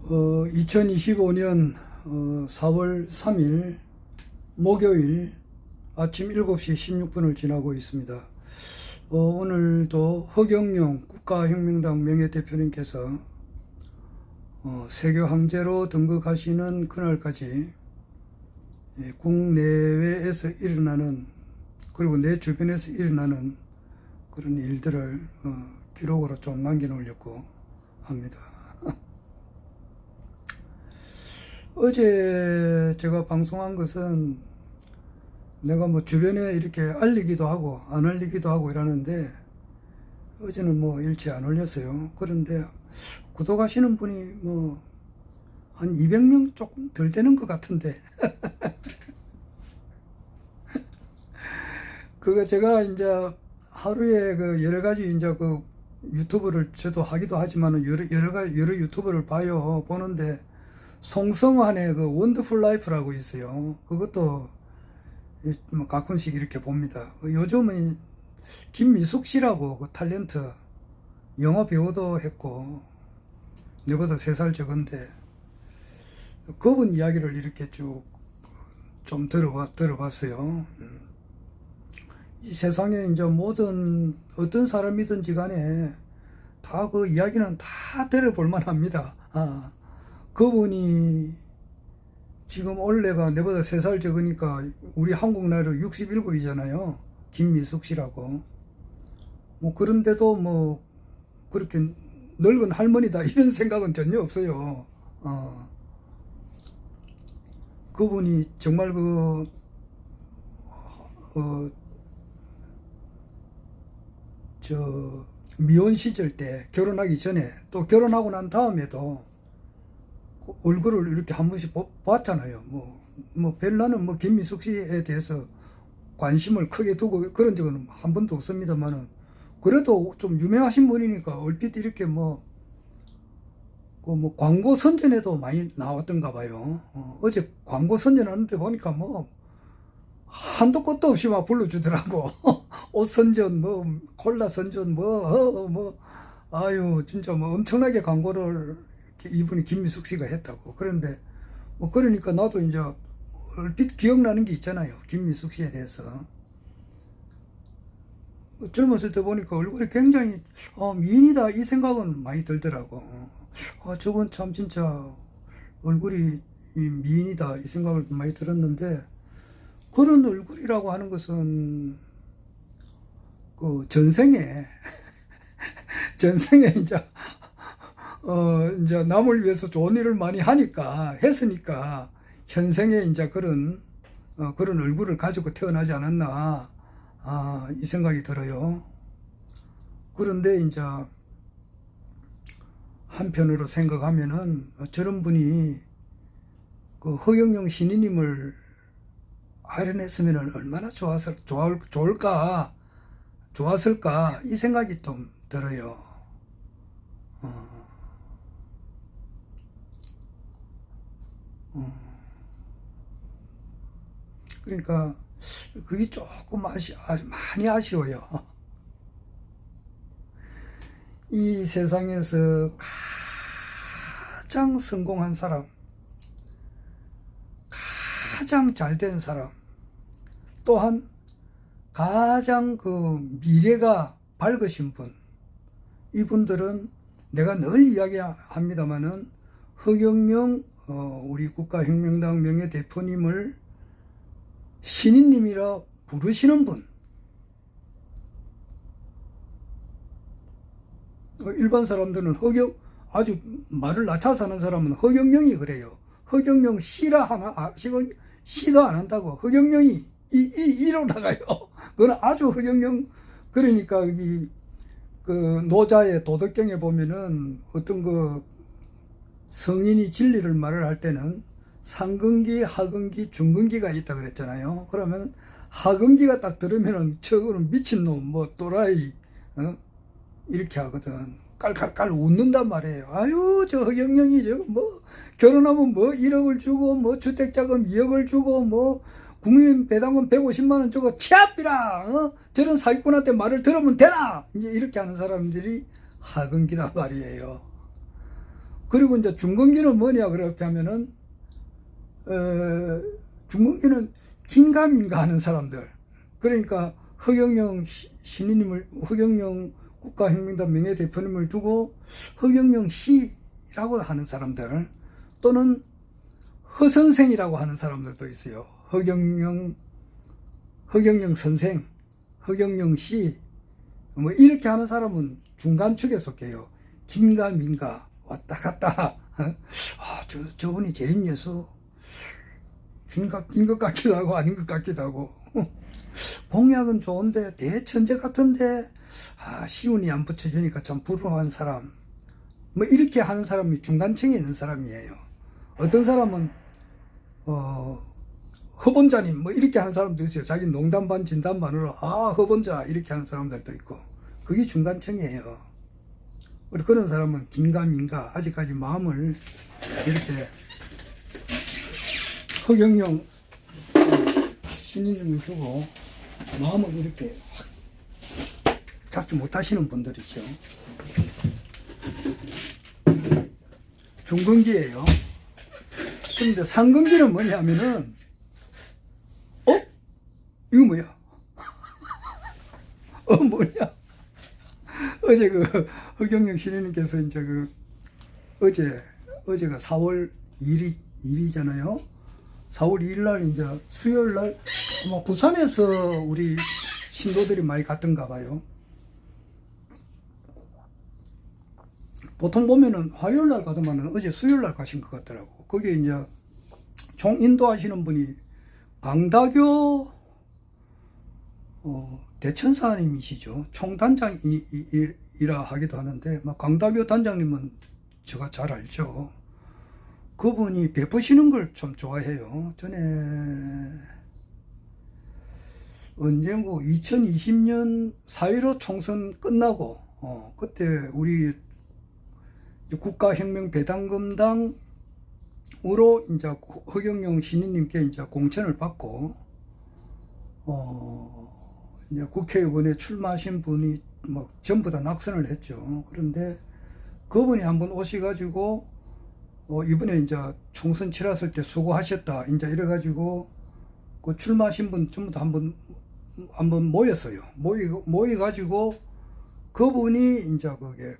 2025년 4월 3일 목요일 아침 7시 16분을 지나고 있습니다. 오늘도 허경영 국가혁명당 명예대표님께서 세교 황제로 등극하시는 그날까지 국내외에서 일어나는, 그리고 내 주변에서 일어나는 그런 일들을 기록으로 좀 남겨놓으려고 합니다. 어제 제가 방송한 것은 내가 뭐 주변에 이렇게 알리기도 하고 안 알리기도 하고 이러는데, 어제는 뭐 일체 안 올렸어요. 그런데 구독하시는 분이 뭐 한 200명 조금 덜 되는 것 같은데 그거 제가 이제 하루에 그 여러 가지 이제 그 유튜브를 저도 하기도 하지만은 여러 유튜브를 보는데 송성환의 그 원더풀 라이프라고 있어요. 그것도 뭐 가끔씩 이렇게 봅니다. 요즘은 김미숙 씨라고 그 탤런트 영화 배우도 했고 내보다 3살 적은데 그분 이야기를 이렇게 쭉 좀 들어봤어요. 이 세상에 이제 모든 어떤 사람이든지 간에 다 그 이야기는 다 들어볼 만합니다. 그분이 지금 올해가 내보다 3살 적으니까 우리 한국 나이로 67이잖아요. 김미숙 씨라고. 뭐 그런데도 뭐 그렇게 늙은 할머니다 이런 생각은 전혀 없어요. 그분이 정말 미혼 시절 때, 결혼하기 전에 또 결혼하고 난 다음에도 얼굴을 이렇게 한 번씩 봤잖아요. 별나는 뭐 김미숙 씨에 대해서 관심을 크게 두고 그런 적은 한 번도 없습니다만은, 그래도 좀 유명하신 분이니까 얼핏 이렇게 광고 선전에도 많이 나왔던가 봐요. 어제 광고 선전하는데 보니까 뭐 한도 끝도 없이 막 불러주더라고. 옷 선전, 콜라 선전, 아유, 진짜 엄청나게 광고를 이분이 김미숙 씨가 했다고. 그런데 그러니까 나도 이제 얼핏 기억나는 게 있잖아요. 김미숙 씨에 대해서. 젊었을 때 보니까 얼굴이 굉장히 미인이다 이 생각은 많이 들더라고. 저건 참 진짜 얼굴이 미인이다 이 생각을 많이 들었는데, 그런 얼굴이라고 하는 것은 그 전생에 이제 남을 위해서 좋은 일을 많이 했으니까 현생에 이제 그런 얼굴을 가지고 태어나지 않았나, 이 생각이 들어요. 그런데 이제 한편으로 생각하면은 저런 분이 그 허경영 신인님을 아련했으면 얼마나 좋았을까 이 생각이 좀 들어요. 그러니까 그게 조금 많이 아쉬워요. 이 세상에서 가장 성공한 사람, 가장 잘된 사람, 또한 가장 그 미래가 밝으신 분, 이분들은 내가 늘 이야기합니다마는 허경영 우리 국가혁명당 명예대표님을 신인님이라 부르시는 분, 일반 사람들은 아주 말을 낮춰서 하는 사람은 허경영이 그래요. 허경영 씨라 씨도 안 한다고 허경영이 이로 나가요. 그건 아주 허경영. 그러니까 그 노자의 도덕경에 보면은 어떤 그 성인이 진리를 말을 할 때는 상근기, 하근기, 중근기가 있다 그랬잖아요. 그러면 하근기가 딱 들으면은 저거는 미친놈, 또라이, 이렇게 하거든. 깔깔깔 웃는단 말이에요. 아유, 저 허경영이 결혼하면 1억을 주고, 주택자금 2억을 주고, 국민 배당금 150만 원 주고 치압비라, 저런 사기꾼한테 말을 들으면 되나, 이제 이렇게 하는 사람들이 하근기다 말이에요. 그리고 이제 중건기는 뭐냐 그렇게 하면은 중건기는 긴가민가 하는 사람들. 그러니까 허경영 신인님을, 허경영 국가혁명당 명예대표님을 두고 허경영 씨라고 하는 사람들, 또는 허선생이라고 하는 사람들도 있어요. 허경영 선생, 허경영 씨, 뭐 이렇게 하는 사람은 중간축에 속해요. 긴가 민가 왔다 갔다. 저분이 재림예수 긴 것 같기도 하고 아닌 것 같기도 하고. 공약은 좋은데 대천재 같은데 시운이 안 붙여주니까 참 부러워한 사람. 뭐 이렇게 하는 사람이 중간층에 있는 사람이에요. 어떤 사람은 허본자님 뭐 이렇게 하는 사람도 있어요. 자기 농담 반 진담 반으로 허본자 이렇게 하는 사람들도 있고, 그게 중간층이에요. 그런 사람은 긴가 민가 아직까지 마음을 이렇게 허경영 신인님을 두고 마음을 이렇게 확 잡지 못하시는 분들이죠. 중근기예요. 그런데 상근기는 뭐냐면은 이거 뭐야? 뭐냐? 어제 허경영 신인님께서 이제 어제가 4월 2일이잖아요. 4월 2일 날 이제 수요일 날 아마 부산에서 우리 신도들이 많이 갔던가 봐요. 보통 보면은 화요일 날 가더만은 어제 수요일 날 가신 것 같더라고. 거기에 이제 총 인도하시는 분이 강다교 대천사님이시죠. 총단장이라 하기도 하는데, 강다교 단장님은 제가 잘 알죠. 그분이 베푸시는 걸 참 좋아해요. 전에 언제고 2020년 4.15 총선 끝나고 그때 우리 국가혁명배당금당으로 이제 허경영 신인님께 이제 공천을 받고 이제 국회의원에 출마하신 분이 막 전부 다 낙선을 했죠. 그런데 그분이 한번 오셔가지고 이번에 이제 총선 치렀을 때 수고하셨다 이제 이래가지고 그 출마하신 분 전부 다 한번 모였어요. 모여가지고 그분이 이제 그게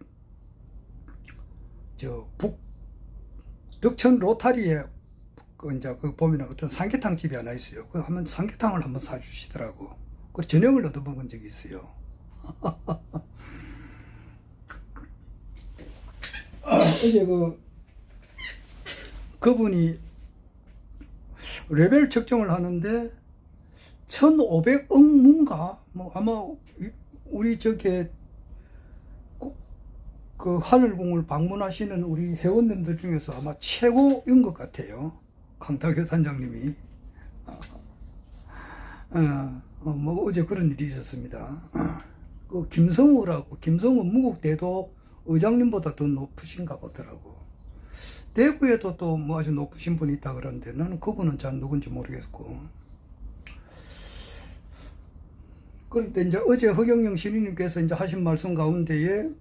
덕천 로타리에 이제 보면은 어떤 삼계탕 집이 하나 있어요. 한번 삼계탕을 한번 사주시더라고. 그리고 저녁을 얻어 먹은 적이 있어요. 어제 그분이 레벨 측정을 하는데 1,500억 문가 뭐 아마 우리 그 하늘궁을 방문하시는 우리 회원님들 중에서 아마 최고인 것 같아요. 강다교 단장님이. 뭐 어제 그런 일이 있었습니다. 그 김성우 무국대도 의장님보다 더 높으신가 보더라고. 대구에도 또 뭐 아주 높으신 분이 있다 그러는데 나는 그분은 잘 누군지 모르겠고. 그런데 이제 어제 허경영 신인님께서 이제 하신 말씀 가운데에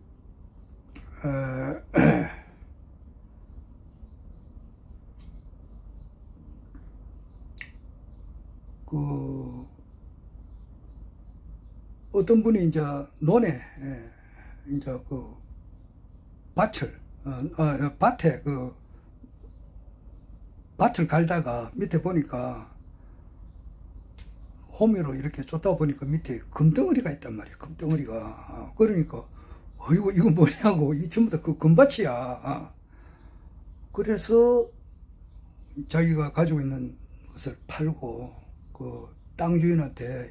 어떤 분이 이제 논에 이제 밭을 갈다가 밑에 보니까 호미로 이렇게 쫓다 보니까 밑에 금덩어리가 있단 말이에요. 금덩어리가. 그러니까 이거 뭐냐고. 이 전부 다 그 금밭이야. 그래서 자기가 가지고 있는 것을 팔고 그 땅 주인한테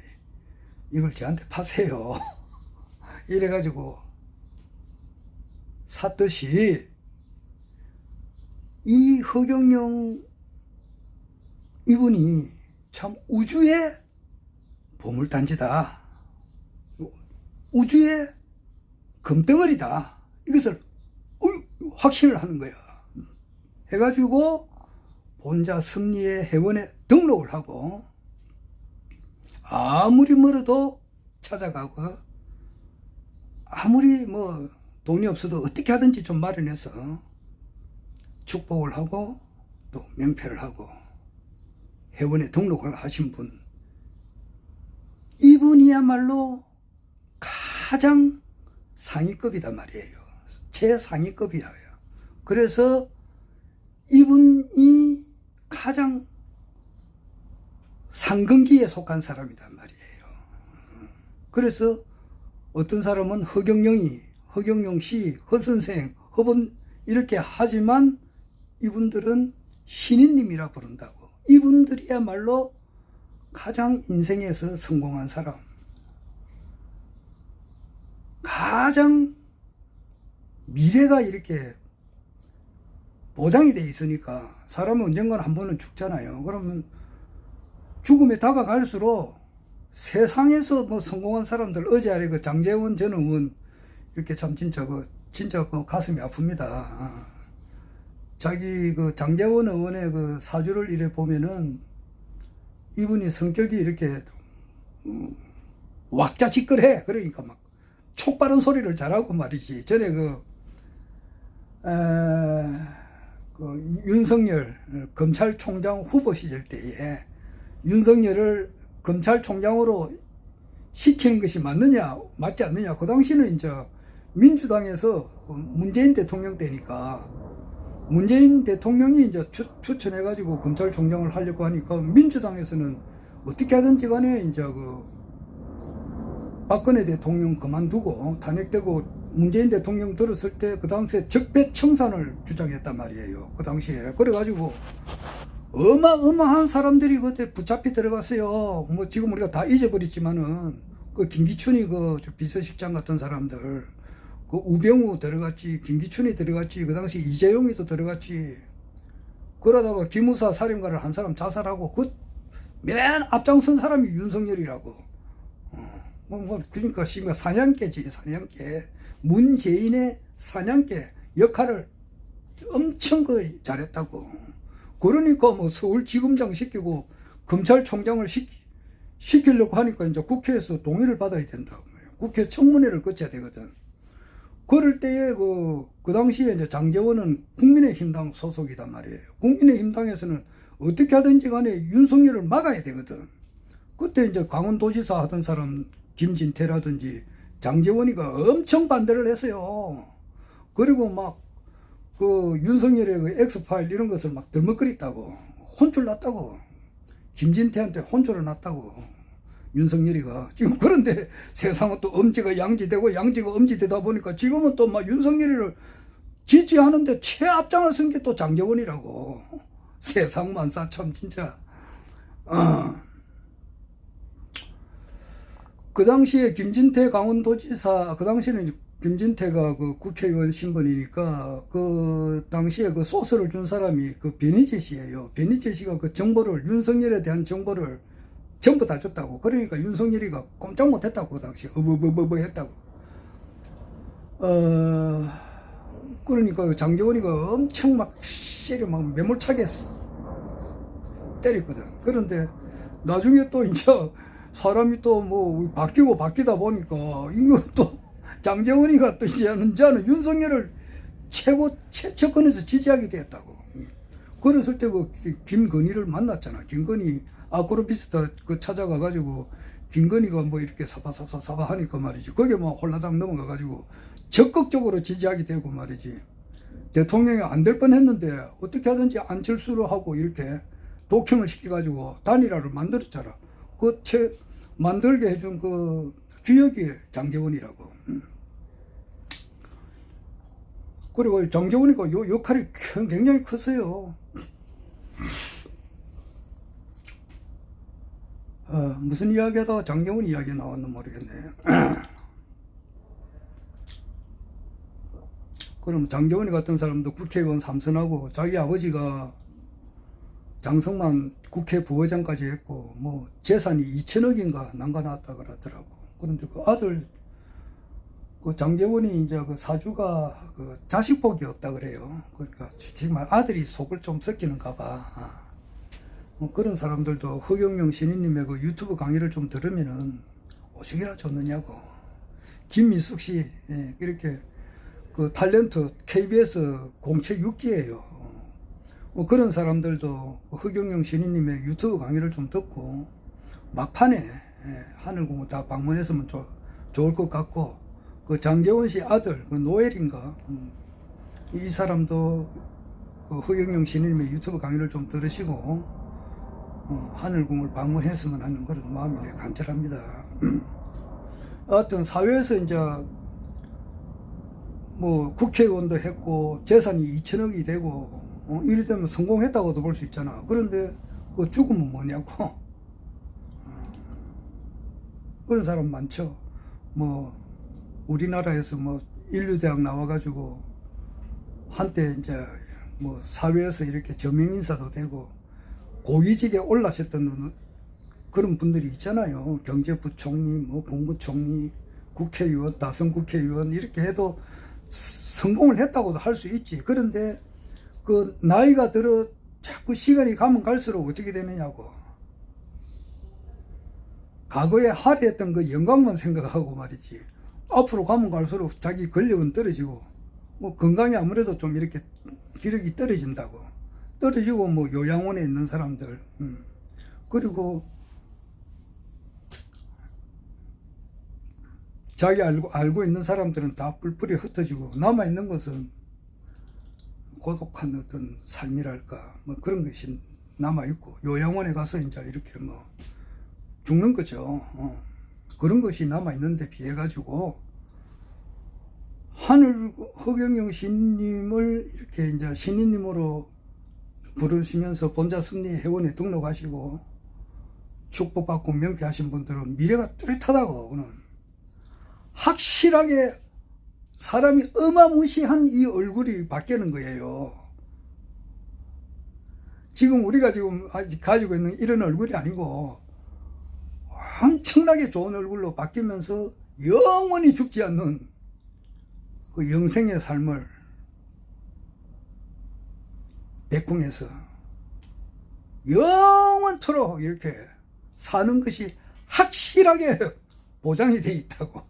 이걸 저한테 파세요. 이래가지고 샀듯이 이 허경영 이분이 참 우주의 보물단지다. 우주의 금덩어리다. 이것을 확신을 하는 거야. 해가지고 본자 섭리의 회원에 등록을 하고 아무리 멀어도 찾아가고 아무리 뭐 돈이 없어도 어떻게 하든지 좀 마련해서 축복을 하고 또 명패를 하고 회원에 등록을 하신 분, 이분이야말로 가장 상위급이단 말이에요. 최상위급이에요. 그래서 이분이 가장 상근기에 속한 사람이란 말이에요. 그래서 어떤 사람은 허경영이, 허경영 씨, 허선생, 허본 이렇게 하지만 이분들은 신인님이라 부른다고. 이분들이야말로 가장 인생에서 성공한 사람, 가장 미래가 이렇게 보장이 돼 있으니까 사람은 언젠가는 한 번은 죽잖아요. 그러면 죽음에 다가갈수록 세상에서 뭐 성공한 사람들, 어제 아래 그 장제원 전 의원 이렇게 참 진짜 그 가슴이 아픕니다. 자기 그 장제원 의원의 그 사주를 이래 보면은 이분이 성격이 이렇게 왁자지껄해. 그러니까 막 촉바른 소리를 잘하고 말이지. 전에 윤석열 검찰총장 후보 시절 때에 윤석열을 검찰총장으로 시키는 것이 맞느냐, 맞지 않느냐. 그 당시는 이제 민주당에서 문재인 대통령 때니까 문재인 대통령이 이제 추천해가지고 검찰총장을 하려고 하니까 민주당에서는 어떻게 하든지 간에 이제 박근혜 대통령 그만두고 탄핵되고 문재인 대통령 들었을 때 그 당시에 적폐청산을 주장했단 말이에요. 그 당시에. 그래가지고 어마어마한 사람들이 그때 붙잡히 들어갔어요. 뭐 지금 우리가 다 잊어버렸지만은 그 김기춘이 그 비서실장 같은 사람들, 그 우병우 들어갔지, 김기춘이 들어갔지, 그 당시 이재용이 또 들어갔지. 그러다가 기무사 사령관을 한 사람 자살하고 그 맨 앞장선 사람이 윤석열이라고. 그러니까 사냥개지, 사냥개. 문재인의 사냥개 역할을 엄청 잘했다고. 그러니까 뭐 서울지검장 시키고 검찰총장을 시키려고 하니까 이제 국회에서 동의를 받아야 된다. 국회 청문회를 거쳐야 되거든. 그럴 때에 그 당시에 이제 장제원은 국민의힘당 소속이단 말이에요. 국민의힘당에서는 어떻게 하든지 간에 윤석열을 막아야 되거든. 그때 이제 강원도지사 하던 사람 김진태라든지 장제원이가 엄청 반대를 했어요. 그리고 막 윤석열의 엑스파일 이런 것을 막 들먹거렸다고. 혼쭐 났다고. 김진태한테 혼쭐을 났다고. 윤석열이가. 지금 그런데 세상은 또 엄지가 양지되고 양지가 엄지되다 보니까 지금은 또 막 윤석열이를 지지하는데 최앞장을 선 게 또 장제원이라고. 세상만사 참 진짜. 그 당시에 김진태 강원도지사, 그 당시에는 김진태가 그 국회의원 신분이니까 그 당시에 그 소스를 준 사람이 그 변희재 씨예요. 변희재 씨가 그 정보를, 윤석열에 대한 정보를 전부 다 줬다고. 그러니까 윤석열이가 꼼짝 못했다고. 그 당시에 했다고. 그러니까 장제원이가 엄청 막 씨를 막 매몰차게 때렸거든. 그런데 나중에 또 이제 사람이 또 뭐 바뀌다 보니까 이거 또 장제원이가 또 이제는 윤석열을 최측근에서 지지하게 됐다고. 그랬을 때 그 김건희를 만났잖아. 김건희 아크로비스타 그 찾아가가지고 김건희가 뭐 이렇게 사바 하니까 말이지. 거기에 막 홀라당 넘어가가지고 적극적으로 지지하게 되고 말이지. 대통령이 안 될 뻔했는데 어떻게 하든지 안철수로 하고 이렇게 독형을 시켜가지고 단일화를 만들었잖아. 만들게 해준 그 주역이 장제원이라고. 그리고 장제원이가 요 역할이 굉장히 컸어요. 무슨 이야기 하다가 장제원 이야기 나왔는지 모르겠네. 그럼 장제원이 같은 사람도 국회의원 3선하고 자기 아버지가 장성만 국회 부의장까지 했고 뭐 재산이 2천억인가 남겨놨다 그러더라고. 그런데 그 아들 그 장제원이 이제 그 사주가 그 자식복이 없다 그래요. 그러니까 정말 아들이 속을 좀 섞이는가 봐. 뭐 그런 사람들도 허경영 신인님의 그 유튜브 강의를 좀 들으면은 오죽이나 좋느냐고. 김민숙 씨 이렇게 그 탤런트 KBS 공채 6기예요. 그런 사람들도 허경영 신인님의 유튜브 강의를 좀 듣고 막판에 하늘공원 다 방문했으면 좋을 것 같고, 그 장재원 씨 아들 그 노엘인가, 이 사람도 그 허경영 신인님의 유튜브 강의를 좀 들으시고 하늘궁을 방문했으면 하는 그런 마음이 간절합니다. 하여튼 사회에서 이제 뭐 국회의원도 했고 재산이 2천억이 되고 이리 되면 성공했다고도 볼 수 있잖아. 그런데 그 죽으면 뭐냐고. 그런 사람 많죠. 뭐 우리나라에서 뭐 인류대학 나와가지고 한때 이제 뭐 사회에서 이렇게 저명인사도 되고 고위직에 올라셨던 그런 분들이 있잖아요. 경제부총리, 뭐 본부총리, 국회의원, 다선 국회의원 이렇게 해도 성공을 했다고도 할 수 있지. 그런데 그 나이가 들어 자꾸 시간이 가면 갈수록 어떻게 되느냐고. 과거에 할애했던 그 영광만 생각하고 말이지. 앞으로 가면 갈수록 자기 권력은 떨어지고, 뭐 건강이 아무래도 좀 이렇게 기력이 떨어진다고. 떨어지고 뭐 요양원에 있는 사람들, 그리고 자기 알고 있는 사람들은 다 뿔뿔이 흩어지고 남아있는 것은 고독한 어떤 삶이랄까, 뭐 그런 것이 남아있고, 요양원에 가서 이제 이렇게 뭐 죽는 거죠. 그런 것이 남아있는데 비해가지고, 허경영 신님을 이렇게 이제 신인님으로 부르시면서 본자 승리 회원에 등록하시고 축복받고 명패하신 분들은 미래가 뚜렷하다고. 그는 확실하게 사람이 어마무시한 이 얼굴이 바뀌는 거예요. 지금 우리가 지금 아직 가지고 있는 이런 얼굴이 아니고 엄청나게 좋은 얼굴로 바뀌면서 영원히 죽지 않는 그 영생의 삶을 백궁에서 영원토록 이렇게 사는 것이 확실하게 보장이 돼 있다고.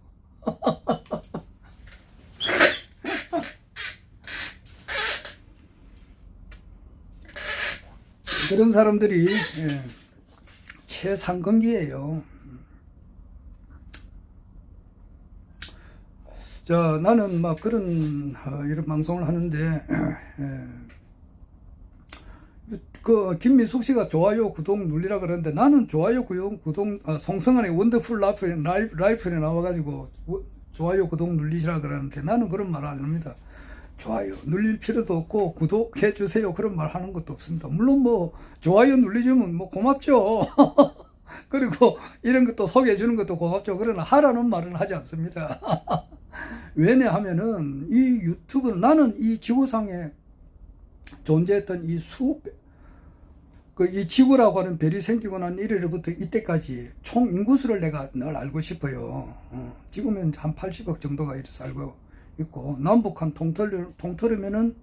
그런 사람들이 최상근기예요. 자, 나는 막 그런 이런 방송을 하는데 그 김미숙 씨가 좋아요 구독 눌리라 그러는데, 나는 좋아요 구독 송승환의 원더풀 라이프에 나와가지고 좋아요 구독 눌리시라 그러는데, 나는 그런 말 안 합니다. 좋아요 눌릴 필요도 없고 구독해 주세요 그런 말 하는 것도 없습니다. 물론 뭐 좋아요 눌리주면 뭐 고맙죠. 그리고 이런 것도 소개해 주는 것도 고맙죠. 그러나 하라는 말은 하지 않습니다. 왜냐하면은 이 유튜브는, 나는 이 지구상에 존재했던 이 이 지구라고 하는 별이 생기고 난 이래로부터 이때까지 총 인구수를 내가 늘 알고 싶어요. 지금은 한 80억 정도가 이렇게 살고 있고, 남북한 통틀으면은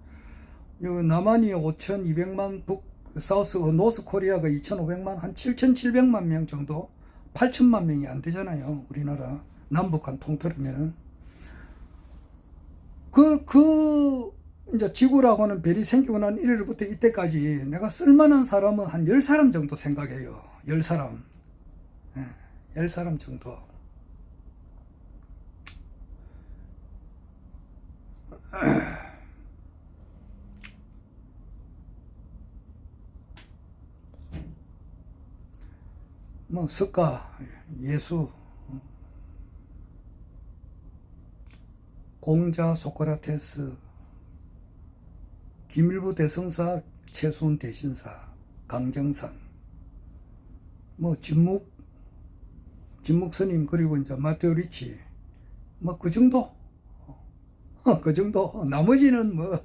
남한이 5,200만, 노스 코리아가 2,500만, 한 7,700만 명 정도, 8,000만 명이 안 되잖아요. 우리나라 남북한 통틀으면은. 이제 지구라고 하는 별이 생기고 난 이래로부터 이때까지 내가 쓸만한 사람은 한 10사람 정도 생각해요. 10사람. 10사람 정도. 뭐, 석가, 예수, 공자, 소크라테스, 김일부 대성사, 최순 대신사, 강정산, 뭐 진묵 스님, 그리고 이제 마테오 리치, 뭐 그 정도, 그 정도. 나머지는 뭐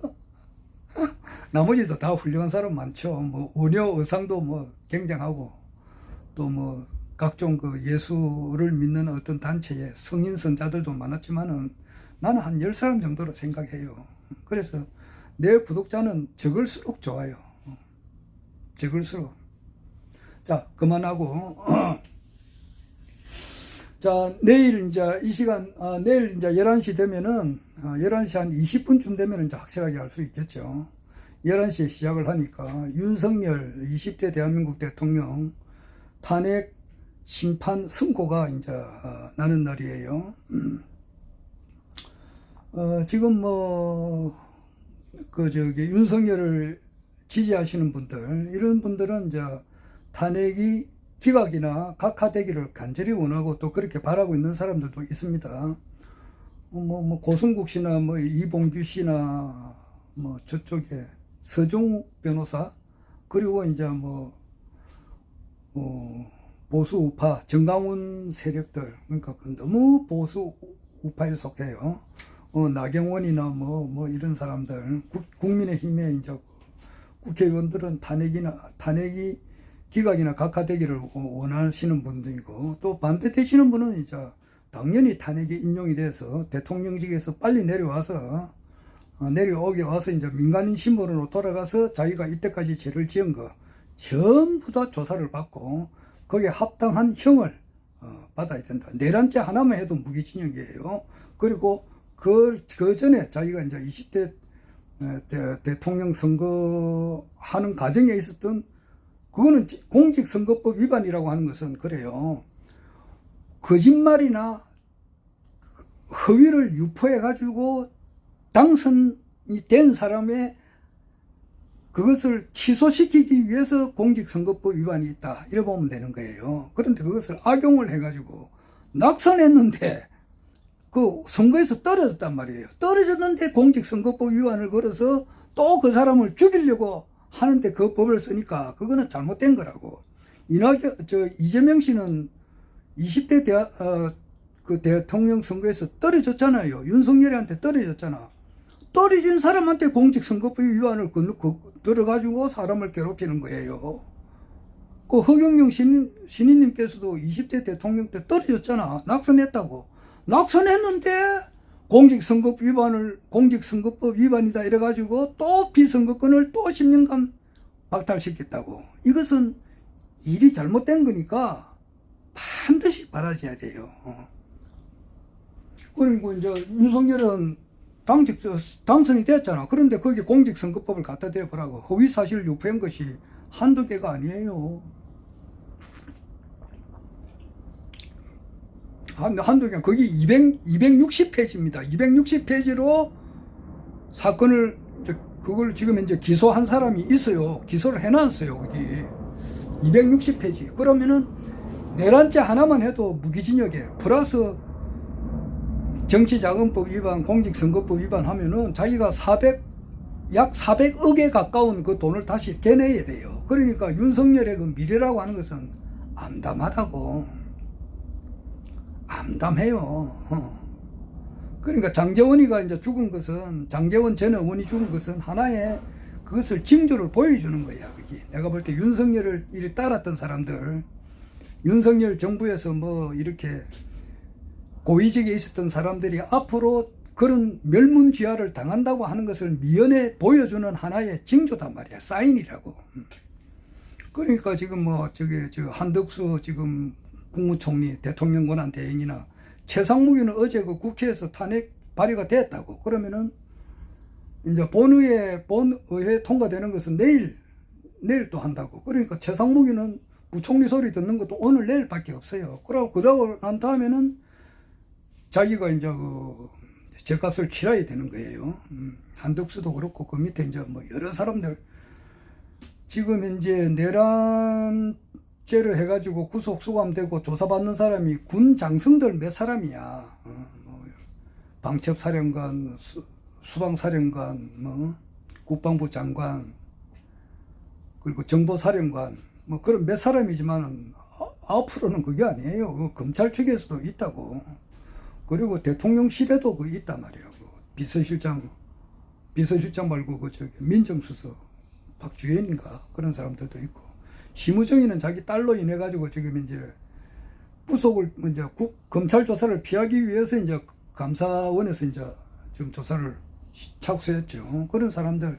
나머지도 다 훌륭한 사람 많죠. 뭐 원효 의상도 뭐 굉장하고, 또 뭐 각종 그 예수를 믿는 어떤 단체의 성인 선자들도 많았지만은 나는 한 10사람 정도로 생각해요. 그래서 내 구독자는 적을수록 좋아요. 적을수록. 자, 그만하고. 자, 내일 이제 이 시간, 내일 이제 11시 되면은, 11시 한 20분쯤 되면은 이제 확실하게 알 수 있겠죠. 11시에 시작을 하니까 윤석열 20대 대한민국 대통령 탄핵 심판 선고가 이제 나는 날이에요. 지금 윤석열을 지지하시는 분들, 이런 분들은 이제 탄핵이 기각이나 각하되기를 간절히 원하고 또 그렇게 바라고 있는 사람들도 있습니다. 고승국 씨나 이봉규 씨나 저쪽에 서종욱 변호사, 그리고 이제 보수 우파 정강훈 세력들, 그러니까 너무 보수 우파에 속해요. 나경원이나 이런 사람들, 국민의힘의 이제 국회의원들은 탄핵이 기각이나 각하되기를 원하시는 분들이고, 또 반대되시는 분은 이제 당연히 탄핵이 인용이 돼서 대통령직에서 빨리 내려오게 와서 이제 민간인 신분으로 돌아가서 자기가 이때까지 죄를 지은 거 전부 다 조사를 받고 거기에 합당한 형을 받아야 된다. 내란죄 하나만 해도 무기징역이에요. 그리고 그 전에 자기가 이제 20대 대통령 선거하는 과정에 있었던, 그거는 공직선거법 위반이라고 하는 것은 그래요. 거짓말이나 허위를 유포해 가지고 당선이 된 사람의 그것을 취소시키기 위해서 공직선거법 위반이 있다, 이래 보면 되는 거예요. 그런데 그것을 악용을 해 가지고 낙선했는데 그 선거에서 떨어졌단 말이에요. 떨어졌는데 공직선거법 위반을 걸어서 또 그 사람을 죽이려고 하는데 그 법을 쓰니까 그거는 잘못된 거라고. 이재명 씨는 20대 대통령 선거에서 떨어졌잖아요. 윤석열한테 떨어졌잖아. 떨어진 사람한테 공직선거법 위반을 들어가지고 사람을 괴롭히는 거예요. 그 허경영 신인님께서도 20대 대통령 때 떨어졌잖아. 낙선했다고. 낙선했는데 공직선거법 위반이다 이래가지고 또 비선거권을 또 10년간 박탈시켰다고. 이것은 일이 잘못된 거니까 반드시 바라져야 돼요. 그리고 이제 윤석열은 당선이 됐잖아. 그런데 거기 공직선거법을 갖다 대보라고. 허위사실 유포한 것이 한두 개가 아니에요. 한두 개, 거기 260페이지입니다. 260페이지로 사건을, 그걸 지금 이제 기소한 사람이 있어요. 기소를 해놨어요, 거기. 260페이지. 그러면은, 내란죄 하나만 해도 무기징역에, 플러스 정치자금법 위반, 공직선거법 위반 하면은 자기가 약 400억에 가까운 그 돈을 다시 개내야 돼요. 그러니까 윤석열의 그 미래라고 하는 것은 암담해요. 그러니까 장제원이가 이제 죽은 것은, 장제원 전 의원이 죽은 것은 하나의 그것을 징조를 보여주는 거야. 그게 내가 볼 때 윤석열을 이렇게 따랐던 사람들, 윤석열 정부에서 이렇게 고위직에 있었던 사람들이 앞으로 그런 멸문귀하를 당한다고 하는 것을 미연에 보여주는 하나의 징조단 말이야. 사인이라고. 그러니까 지금 한덕수 지금 국무총리, 대통령 권한 대행이나 최상무기는 어제 그 국회에서 탄핵 발의가 됐다고. 그러면은 이제 본의회 통과되는 것은 내일 또 한다고. 그러니까 최상무기는 부총리 소리 듣는 것도 오늘 내일밖에 없어요. 그러고 난 다음에는 자기가 이제 죗값을 치러야 되는 거예요. 한덕수도 그렇고 그 밑에 이제 여러 사람들 지금 현재 내란죄를 해가지고 구속 수감되고 조사받는 사람이 군 장성들 몇 사람이야. 방첩사령관, 수방사령관, 국방부 장관, 그리고 정보사령관, 그런 몇 사람이지만 9%는 그게 아니에요. 검찰 측에서도 있다고. 그리고 대통령실에도 그 있단 말이에요. 비서실장 말고 민정수석 박주현인가 그런 사람들도 있고, 심우정이는 자기 딸로 인해 가지고 지금 이제 부속을 이제 검찰 조사를 피하기 위해서 이제 감사원에서 이제 지금 조사를 착수했죠. 그런 사람들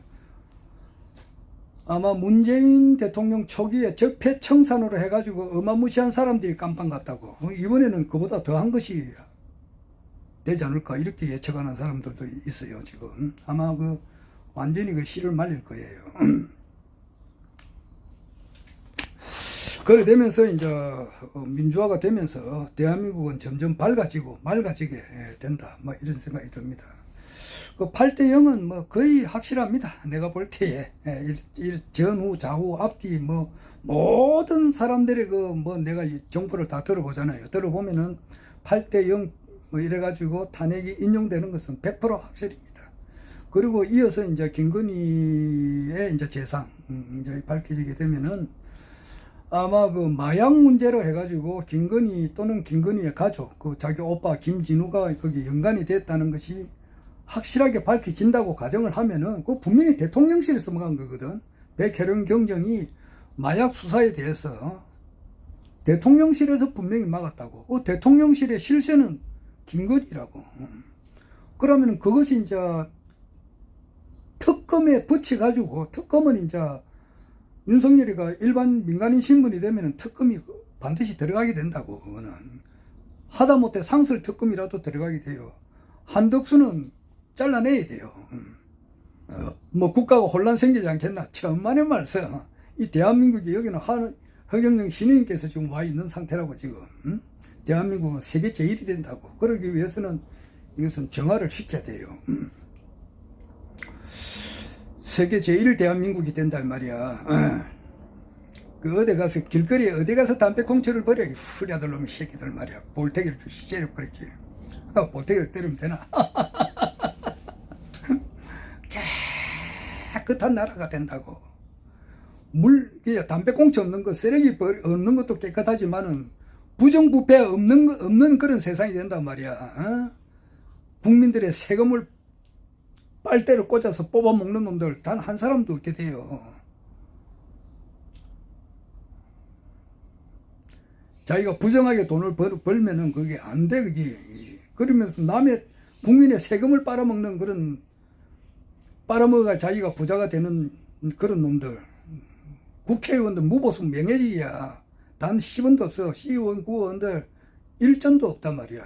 아마 문재인 대통령 초기에 적폐청산으로 해가지고 어마무시한 사람들이 깜빵 갔다고. 이번에는 그보다 더한 것이 되지 않을까 이렇게 예측하는 사람들도 있어요. 지금 아마 완전히 그 씨를 말릴 거예요. 그래 되면서 이제 민주화가 되면서 대한민국은 점점 맑아지게 된다. 뭐 이런 생각이 듭니다. 그 8대 0은 뭐 거의 확실합니다. 내가 볼 때에 전후 좌우 앞뒤 뭐 모든 사람들의 그 뭐 내가 이 정보를 다 들어보잖아요. 들어보면은 8대 0 뭐 이래가지고 탄핵이 인용되는 것은 100% 확실입니다. 그리고 이어서 이제 김건희의 이제 재상 이제 밝혀지게 되면은 아마 그 마약 문제로 해가지고 김건희 또는 김건희의 가족, 그 자기 오빠 김진우가 거기 연관이 됐다는 것이 확실하게 밝혀진다고 가정을 하면은 그 분명히 대통령실에서 먹은 거거든. 백혜령 경정이 마약 수사에 대해서 대통령실에서 분명히 막았다고. 그 대통령실의 실세는 김건희라고. 그러면 그것이 이제 특검에 붙여가지고, 특검은 이제 윤석열이가 일반 민간인 신분이 되면 특검이 반드시 들어가게 된다고. 그거는 하다못해 상설 특검이라도 들어가게 돼요. 한덕수는 잘라내야 돼요. 뭐 국가가 혼란 생기지 않겠나. 천만의 말씀. 이 대한민국이 여기는 허경영 신인께서 지금 와 있는 상태라고 지금. 대한민국은 세계 제1이 된다고. 그러기 위해서는 이것은 정화를 시켜야 돼요. 세계 제1 대한민국이 된단 말이야. 그 어디 가서 길거리에 어디 가서 담배꽁초를 버려. 이 후리아들 놈의 새끼들 말이야. 볼태기를 째려버리지. 볼태기를 때리면 되나? 깨끗한 나라가 된다고. 담배꽁초 없는 거, 쓰레기 없는 것도 깨끗하지만은 부정부패 없는 그런 세상이 된단 말이야. 어? 국민들의 세금을 빨대를 꽂아서 뽑아먹는 놈들 단 한 사람도 없게 돼요. 자기가 부정하게 돈을 벌면은 그게 안 돼, 그게. 그러면서 남의 국민의 세금을 빨아먹는 그런, 빨아먹어가 자기가 부자가 되는 그런 놈들. 국회의원들 무보수 명예직이야. 단 10원도 없어. 시의원, 구의원들 일전도 없단 말이야.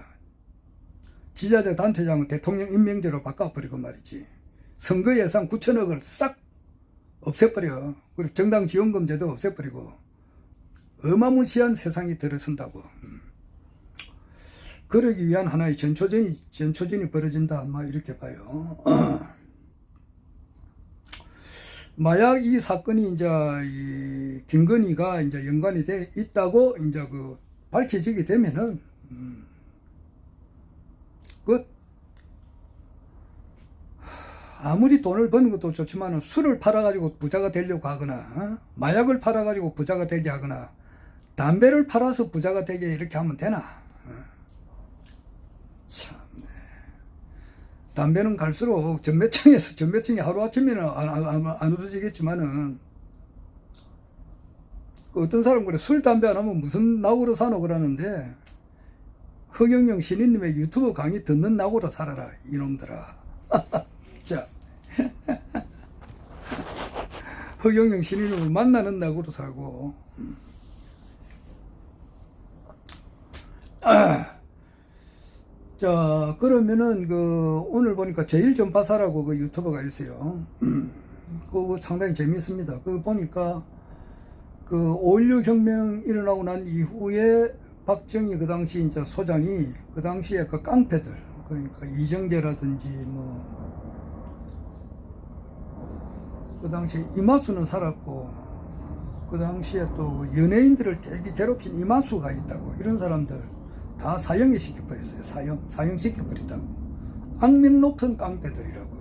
지자체 단체장은 대통령 임명제로 바꿔버리고 말이지. 선거 예산 9천억을 싹 없애버려. 그리고 정당 지원금제도 없애버리고. 어마무시한 세상이 들어선다고. 그러기 위한 하나의 전초전이 벌어진다. 막 이렇게 봐요. 마약 이 사건이 이제 이 김건희가 이제 연관이 돼 있다고 이제 그 밝혀지게 되면은 그 아무리 돈을 버는 것도 좋지만은 술을 팔아가지고 부자가 되려고 하거나 마약을 팔아가지고 부자가 되게 하거나 담배를 팔아서 부자가 되게 이렇게 하면 되나? 참. 담배는 갈수록 전매청이 하루아침에는 안 없어지겠지만은, 어떤 사람 그래, 술, 담배 안 하면 무슨 낙으로 사노 그러는데, 허경영 신인님의 유튜브 강의 듣는 낙으로 살아라, 이놈들아. 자. 허경영 신인님을 만나는 낙으로 살고, 자, 그러면은, 오늘 보니까 제일전파사라고 그 유튜버가 있어요. 그거 상당히 재미있습니다. 그거 보니까, 5.16 혁명 일어나고 난 이후에 박정희 그 당시 이제 소장이, 그 당시에 그 깡패들, 그러니까 이정재라든지 그 당시에 이마수는 살았고, 그 당시에 또 연예인들을 되게 괴롭힌 이마수가 있다고, 이런 사람들, 다 사형에 시켜버렸어요. 사형 시켜버린다고. 악명 높은 깡패들이라고.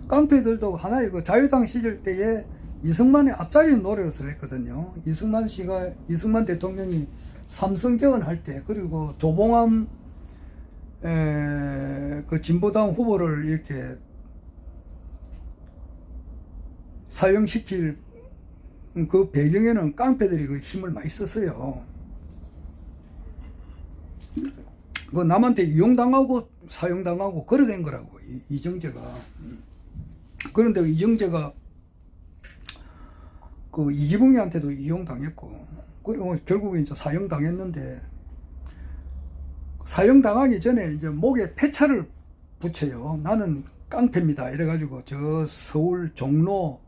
깡패들도 하나의 그 자유당 시절 때에 이승만의 앞자리 노릇을 했거든요. 이승만 대통령이 삼성개헌 할 때, 그리고 조봉암, 그 진보당 후보를 이렇게 사형시킬 그 배경에는 깡패들이 그 힘을 많이 썼어요. 그 남한테 이용당하고 사용당하고 그래 된 거라고, 이정재가. 그런데 이정재가 그 이기붕이한테도 이용당했고, 그리고 결국에 이제 사형당했는데, 사형당하기 전에 이제 목에 폐차를 붙여요. 나는 깡패입니다. 이래가지고 저 서울 종로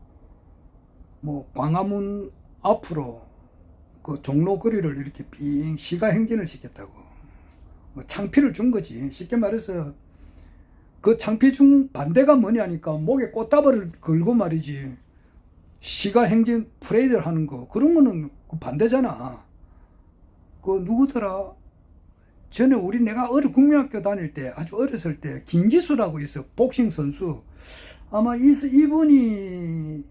뭐 광화문 앞으로 그 종로 거리를 이렇게 빙 시가 행진을 시켰다고. 뭐 창피를 준 거지. 쉽게 말해서 그 창피 중 반대가 뭐냐니까 목에 꽃다발을 걸고 말이지. 시가 행진 프레이드를 하는 거 그런 거는 반대잖아. 그 누구더라? 전에 내가 국민학교 다닐 때 아주 어렸을 때 김기수라고 있어. 복싱 선수. 아마 이분이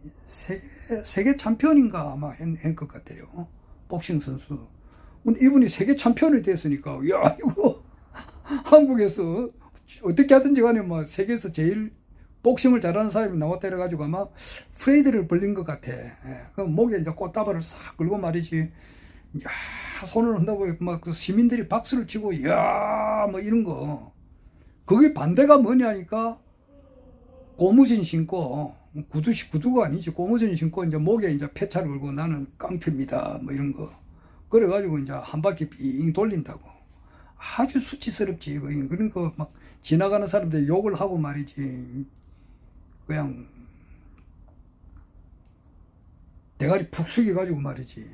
세계 챔피언인가 아마 한 것 같아요. 복싱 선수. 근데 이분이 세계 챔피언이 됐으니까 야 이거 한국에서 어떻게 하든지 간에 뭐 세계에서 제일 복싱을 잘하는 사람이 나왔다 이래가지고 아마 프레이드를 벌린 것 같아. 그 목에 이제 꽃다발을 싹 걸고 말이지. 야 손을 흔다고 막 그 시민들이 박수를 치고 야 뭐 이런 거. 그게 반대가 뭐냐니까 고무신 신고 구두가 아니지 고무신 신고 이제 목에 이제 폐차를 걸고 나는 깡패입니다 뭐 이런 거. 그래가지고 이제 한 바퀴 빙 돌린다고. 아주 수치스럽지. 그러니까 막 지나가는 사람들 욕을 하고 말이지. 그냥 대가리 푹 숙여가지고 말이지.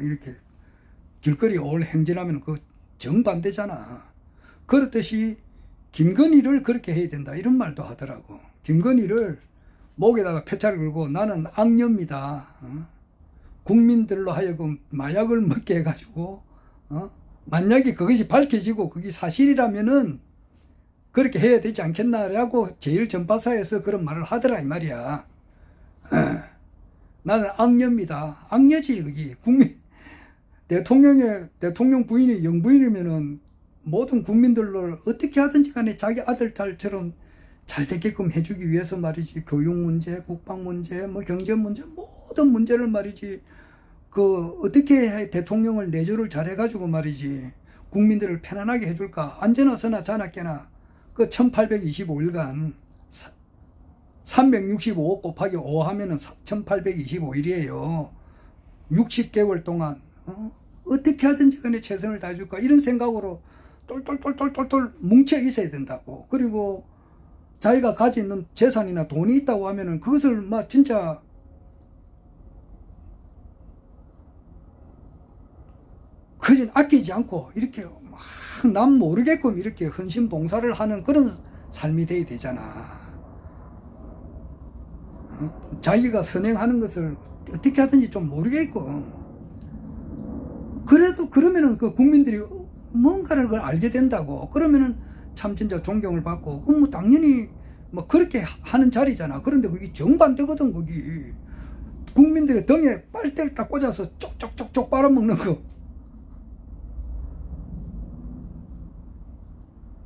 이렇게 길거리 올 행진하면 그 정반대잖아. 그렇듯이 김건희를 그렇게 해야 된다 이런 말도 하더라고. 김건희를 목에다가 표차를 걸고 나는 악녀입니다. 국민들로 하여금 마약을 먹게 해가지고 만약에 그것이 밝혀지고 그게 사실이라면은 그렇게 해야 되지 않겠나라고 제일 전파사에서 그런 말을 하더라 이 말이야. 나는 악녀입니다. 악녀지 그게. 대통령 부인이 영부인이면은 모든 국민들로 어떻게 하든지 간에 자기 아들 딸처럼 잘 되게끔 해주기 위해서 말이지. 교육 문제, 국방 문제, 뭐 경제 문제, 모든 문제를 말이지. 그 어떻게 대통령을 내조를 잘해가지고 말이지. 국민들을 편안하게 해줄까. 안전하서나 자나깨나 그 1825일간 365 곱하기 5 하면은 1825일이에요. 60개월 동안 어떻게 하든지 간에 최선을 다해줄까 이런 생각으로 똘똘똘똘똘 뭉쳐 있어야 된다고. 그리고 자기가 가지고 있는 재산이나 돈이 있다고 하면은 그것을 막 진짜 그진 아끼지 않고 이렇게 막 남 모르게끔 이렇게 헌신 봉사를 하는 그런 삶이 돼야 되잖아. 자기가 선행하는 것을 어떻게 하든지 좀 모르겠고. 그래도 그러면은 그 국민들이 뭔가를 그걸 알게 된다고. 그러면은 참 진짜 존경을 받고. 그럼 뭐 당연히 뭐 그렇게 하는 자리잖아. 그런데 그게 정반대거든. 거기 국민들의 등에 빨대를 딱 꽂아서 쪽쪽쪽쪽 빨아먹는 거.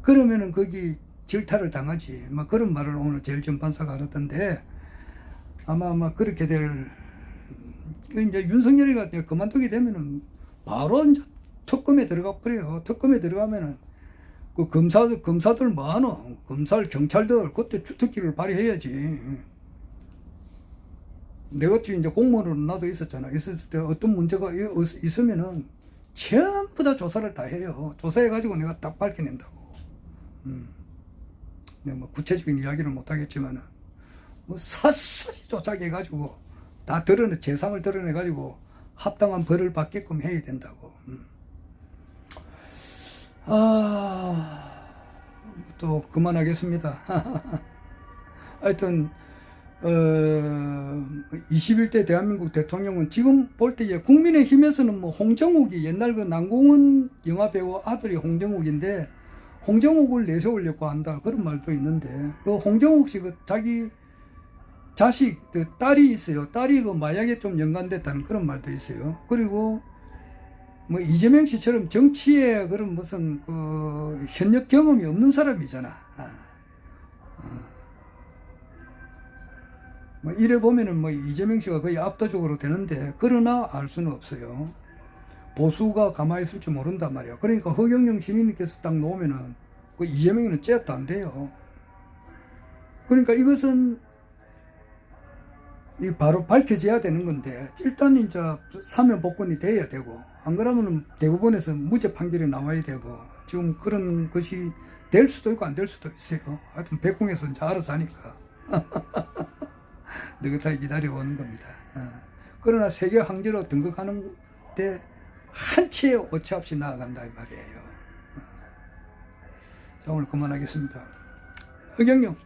그러면은 거기 질타를 당하지. 막 그런 말을 오늘 제일 전판사가 하던데 아마 그렇게 될. 이제 윤석열이가 그만두게 되면은 바로 이제 특검에 들어가 버려요. 특검에 들어가면은 그 검사들 뭐하노? 경찰들 그때 주특기를 발휘해야지. 내가 이제 공무원으로 나도 있었잖아. 있었을 때 어떤 문제가 있으면은 전부 다 조사를 다 해요. 조사해가지고 내가 딱 밝혀낸다고. 내가 뭐 구체적인 이야기를 못 하겠지만은 뭐 샅샅이 조사해가지고 다 재상을 드러내가지고 합당한 벌을 받게끔 해야 된다고. 또 그만하겠습니다. 하여튼 21대 대한민국 대통령은 지금 볼 때 국민의힘에서는 뭐 홍정욱이 옛날 그 남궁은 영화배우 아들이 홍정욱인데 홍정욱을 내세우려고 한다 그런 말도 있는데 그 홍정욱 씨 그 자기 자식 그 딸이 있어요. 딸이 그 마약에 좀 연관됐다는 그런 말도 있어요. 그리고 뭐 이재명 씨처럼 정치에 그런 무슨 그 현역 경험이 없는 사람이잖아. 뭐 이래 보면은 뭐 이재명 씨가 거의 압도적으로 되는데 그러나 알 수는 없어요. 보수가 가만히 있을지 모른단 말이야. 그러니까 허경영 시민님께서 딱 놓으면은 그 이재명이는 잽도 안 돼요. 그러니까 이것은 바로 밝혀져야 되는 건데 일단 이제 사면 복권이 돼야 되고 안 그러면은 대법원에서 무죄 판결이 나와야 되고 지금 그런 것이 될 수도 있고 안 될 수도 있어요. 하여튼 백궁에서 이제 알아서 하니까 느긋하게 기다리고 오는 겁니다. 그러나 세계 황제로 등극하는데 한치의 오차 없이 나아간다 이 말이에요. 자, 오늘 그만하겠습니다. 허경영